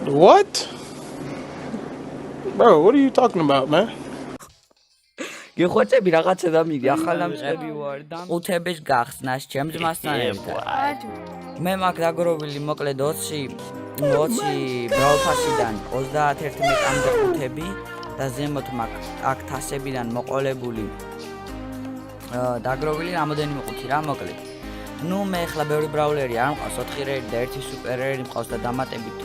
What? Bro, what are you talking about, man? გიხვეწები რაღაცა დამიგი ახალამწყები ვარ და ყუთების გახსნას ჩემს მასთან ერთად. მე მაგ დაგროვილი მოკლედ 20 ბრალფასიდან 31-მდე ყუთები და ზემოთ მაგ აქ თასებიდან მოყოლებული დაგროვილი რამოდენიმე ყუთი რა მოკლედ. ნუ მე ახლა ბევრი ბრაულერი არ მყავს 4 რეიდი და 1 სუპერერი მყავს და დამატებით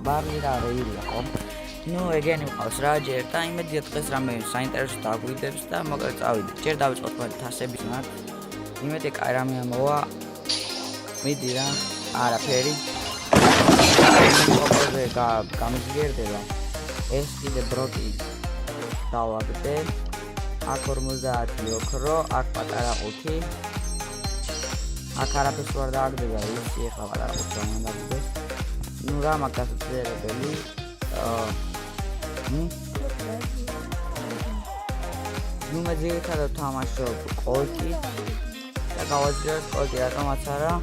ბარლი რა რეილია ხო? ნუ ეგენი მყავს რა ჯერ და იმედია დღეს რამე საინტერესო დაგვიდებს და მოკლედ წავიდეთ. ჯერ დავიწყოთ მოდი თასების მათ. იმედი კაი რამე მოვა. მიდი რა. არაფერი. მოკლედ გამიზგერდება. ეს კიდე ბროკი დავაგდე. აქ 50 ოქრო, აქ პატარა ყუთი. აქ არაფერს ვარ დააგდება, ისი ახლა პატარა ყუთი რა უნდა დაგდეს. ნუ რა მაგ გასაძლებელი ნუ მე ძირითადად თამაშობ კოლკი და გავაძლიერებ კოლკი რატომაც არა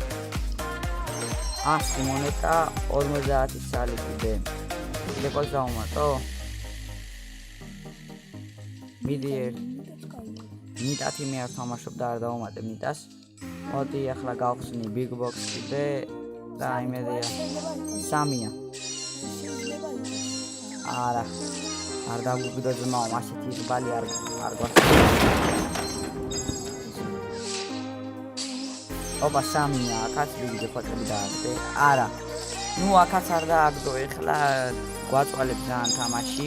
100 მონეტა 50 წალი კიდე კოლკს დავუმატო მიდი მიტათი მე არ თამაშობ და არ დავუმატე მიტას მოდი ახლა გავხსნი big box კიდე და იმედია 3-ია არა არ დაგვიგდო ძმაო ასეთი ზბალი არ გვასწავლე ოპა 3-ია აქაც ვიგდე ფოტოები დააგდე არა ნუ აქაც არ დააგდო ეხლა გვაწვალებ ძალიან თამაში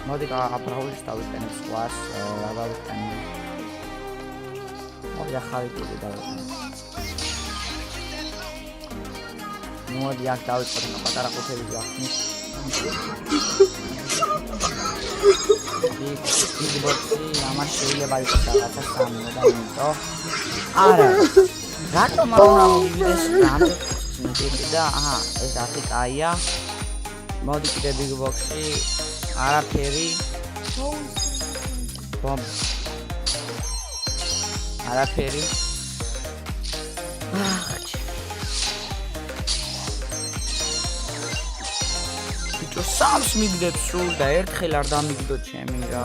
მოდი გააბრაულის დავიტანებ სხვას რა დავიტანე მოდი ახალი კიდე დავიტანე მოდი აქ დავიწყოთ პატარა ყუთები გავხსნით big box-ი ამას შეიძლება იყოს რაღაცა 3 და იმიტომ არა რატომ არ უნდა მივიდეს რამდენი და აჰა ეს ახი კაია მოდი კიდე big box-ი არაფერი ბომ არაფერი სამს მიგდებს სულ და ერთხელ არ დამიგდო ჩემი რა.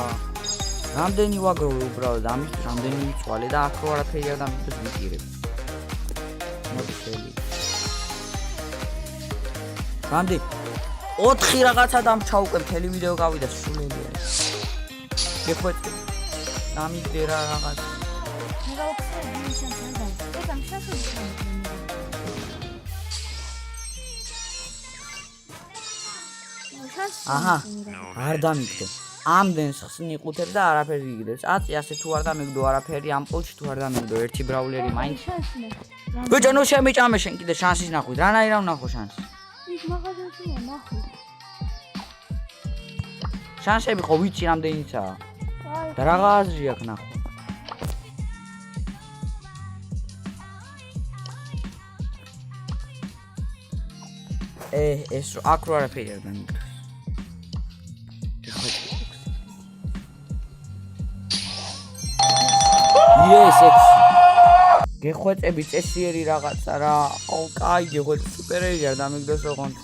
რამდენი ვაგროვე უბრალოდ ამის რამდენი მიცვალე და აქ არაფერი არ დამიგდოს ვიკირებ. მოდი შელი. რამდენი 4 რაღაცა დამჩაუყე მთელი ვიდეო გავიდა სულელი არის. გეხვეწე. დამიგდე რა რაღაც. მე გავხსნე ვინცენს და ეს ამ შასო აჰა არ დამიგდო ამდენს ხსნი ყუთებს და არაფერი იგდებს აწი ასე თუ არ დამიგდო არაფერი ამ პოლში თუ არ დამიგდო ერთი ბრაულერი მაინც ბიჭო ნუ შემიჭამე შენ კიდე შანსის ნახვით რანაირად ვნახო შანსი იქ მაღაზიაში ნახო შანსები ხო ვიცი რამდენიცაა და რაღაცი აქ ნახო ეს აქ რო არაფერი არ დამიგდო Yes, გეხვეწები წესიერი რაღაცა რა. აუ, კაი გეხვეწე სუპერერი არ დამიგდოს ოღონდ.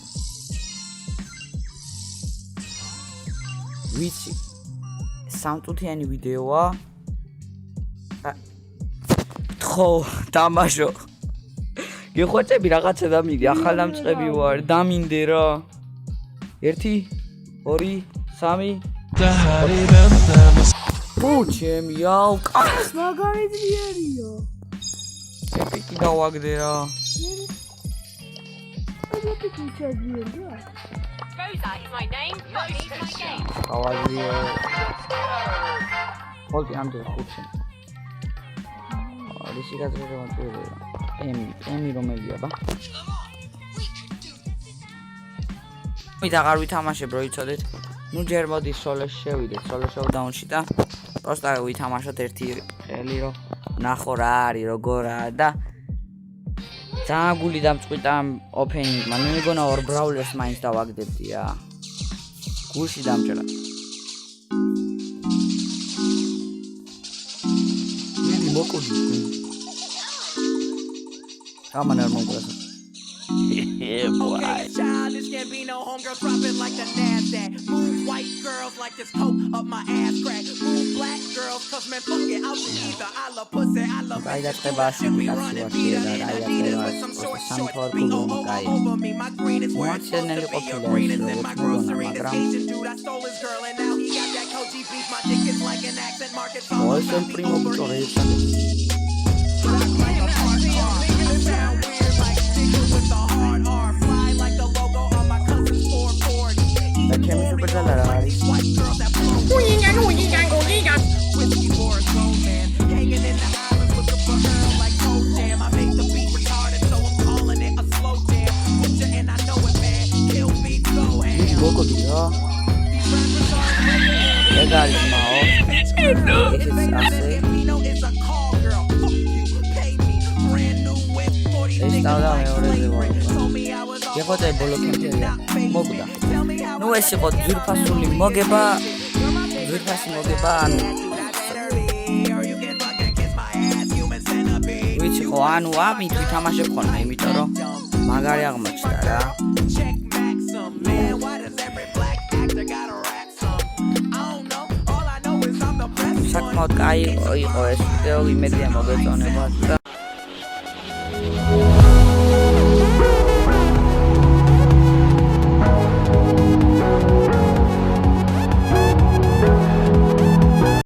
ვიცი. სამწუთიანი ვიდეოა. ხო, დამაშო. გეხვეწები რაღაცა დამიგი, ახალამწყები ვარ, დამინდე რა. 1 2 3 Pucem, iau, kas magari dzierio. Peki davagde ra. Aja peki dzierio. Rosa is my name, not me my game. Davagde. Holti am de pucem. Risi gazre ro emi romelia ba. მით აღარ ვითამაშებ რო იცოდეთ. ნუ ჯერ მოდი სოლოს შევიდეთ, სოლო შოუდაუნში და პროსტა ვითამაშოთ ერთი ხელი რო ნახო რა არის როგორაა და ძალიან გული დამწყვიტა ოფენინგმა. მე მეგონა ორ ბრაულერს მაინც დავაგდებდი რა. გულში დამჭრა. მიდი მოკოდი. ამან არ მოგრასა. Yeah, boy. Okay, child, let's get know homegirls dropping like the NASDAQ. Move white girls like this coke up my ass crack. Move black girls, cause man, fuck it, out to either. I love pussy, I love bitches, dude, I should be running Peter in Adidas with some short shorts. Over me, my green is where it's supposed to be. Your green is in my grocery. This Asian dude, I stole his girl, and now he got that Koji beef. My dick is like an accent mark, it's all poi about sempre me in over motore here. Sound weird like niggas with the hard R. Fly like the logo on my cousin's 440. perché mi super dall'arari White girls that blow whiskey for a grown man. Hanging in the islands looking for Earl like Toe Jam. I make the beat retarded, so I'm calling it a slow jam. Butcher and I know it, man. Kill beat so ham. 먹거든요 레갈이지마 Bitch girl, it's famous if he know it's a call girl. Fuck you, pay me. Brand new whip, 40 niggas like slavery. Told me I was all Io potrei bollo campiare, moguda. Tell me how ნუ ეს იყო ძვირფასული მოგება ძვირფასი მოგება ანუ ვიცი ხო ანუ ამით ვითამაშებ ხოლმე იმიტომ რომ მაგარი აღმოჩნდა რა check Maxim, man, why does every black actor gotta rap some? I don't know, all I know is I'm the best one. საკმაოდ კაი იყო ეს ვიდეო იმედია მოგეწონებათ და